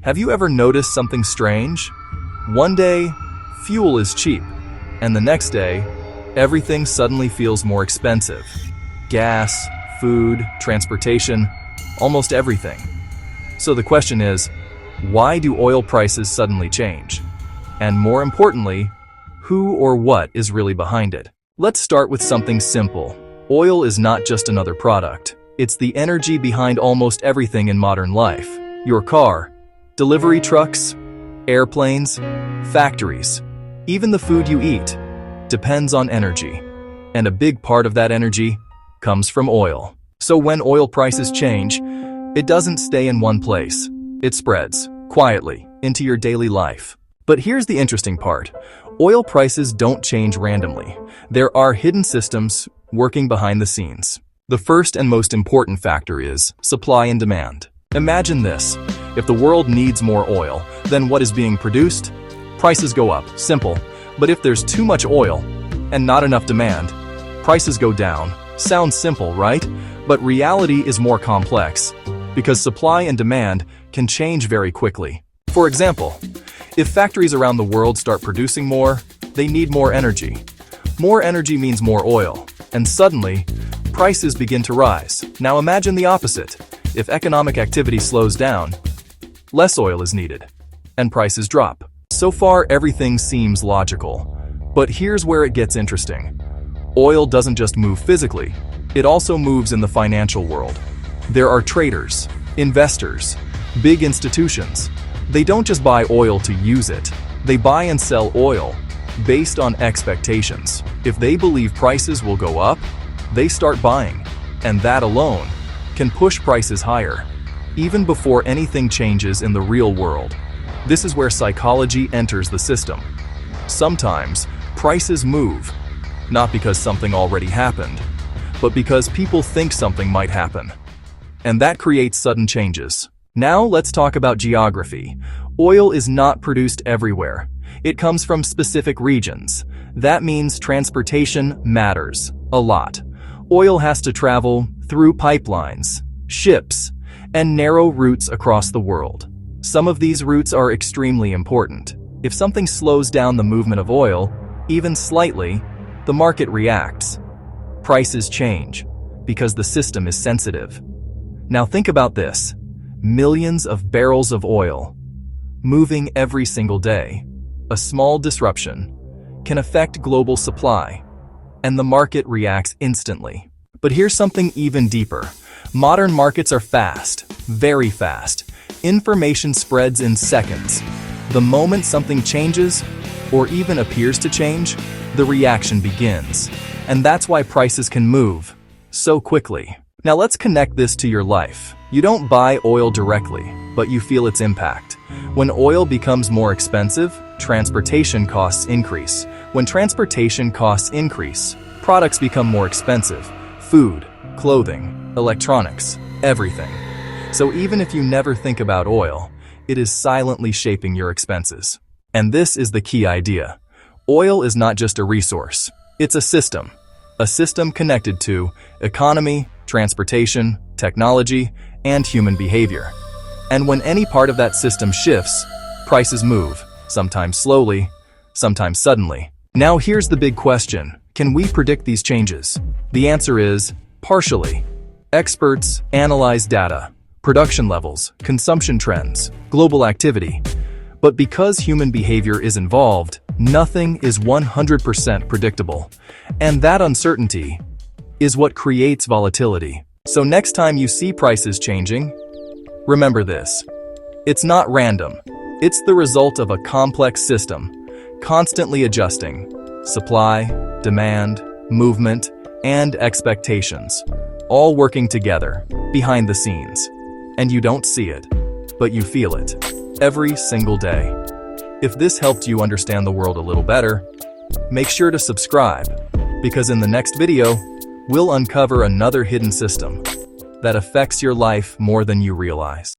Have you ever noticed something strange? One day, fuel is cheap, and the next day, everything suddenly feels more expensive. Gas, food, transportation, almost everything. So the question is, why do oil prices suddenly change? And more importantly, who or what is really behind it? Let's start with something simple. Oil is not just another product. It's the energy behind almost everything in modern life. Your car, delivery trucks, airplanes, factories, even the food you eat depends on energy. And a big part of that energy comes from oil. So when oil prices change, it doesn't stay in one place. It spreads quietly into your daily life. But here's the interesting part. Oil prices don't change randomly. There are hidden systems working behind the scenes. The first and most important factor is supply and demand. Imagine this. If the world needs more oil than what is being produced, prices go up. Simple. But if there's too much oil and not enough demand, prices go down. Sounds simple, right? But reality is more complex because supply and demand can change very quickly. For example, if factories around the world start producing more, they need more energy. More energy means more oil, and suddenly, prices begin to rise. Now imagine the opposite. If economic activity slows down, less oil is needed, and prices drop. So far, everything seems logical. But here's where it gets interesting. Oil doesn't just move physically, it also moves in the financial world. There are traders, investors, big institutions. They don't just buy oil to use it. They buy and sell oil based on expectations. If they believe prices will go up, they start buying, and that alone can push prices higher, even before anything changes in the real world. This is where psychology enters the system. Sometimes, prices move, not because something already happened, but because people think something might happen. And that creates sudden changes. Now let's talk about geography. Oil is not produced everywhere. It comes from specific regions. That means transportation matters a lot. Oil has to travel through pipelines, ships, and narrow routes across the world. Some of these routes are extremely important. If something slows down the movement of oil, even slightly, the market reacts. Prices change because the system is sensitive. Now think about this. Millions of barrels of oil moving every single day. A small disruption can affect global supply, and the market reacts instantly. But here's something even deeper. Modern markets are fast, very fast. Information spreads in seconds. The moment something changes, or even appears to change, the reaction begins. And that's why prices can move so quickly. Now let's connect this to your life. You don't buy oil directly, but you feel its impact. When oil becomes more expensive, transportation costs increase. When transportation costs increase, products become more expensive. Food, clothing, electronics, everything. So even if you never think about oil, it is silently shaping your expenses. And this is the key idea. Oil is not just a resource. It's a system connected to economy, transportation, technology, and human behavior. And when any part of that system shifts, prices move, sometimes slowly, sometimes suddenly. Now here's the big question. Can we predict these changes? The answer is partially. Experts analyze data, production levels, consumption trends, global activity. But because human behavior is involved, nothing is 100% predictable. And that uncertainty is what creates volatility. So next time you see prices changing, remember this. It's not random. It's the result of a complex system, constantly adjusting. Supply, demand, movement, and expectations, all working together behind the scenes. And you don't see it, but you feel it every single day. If this helped you understand the world a little better, make sure to subscribe, because in the next video, we'll uncover another hidden system that affects your life more than you realize.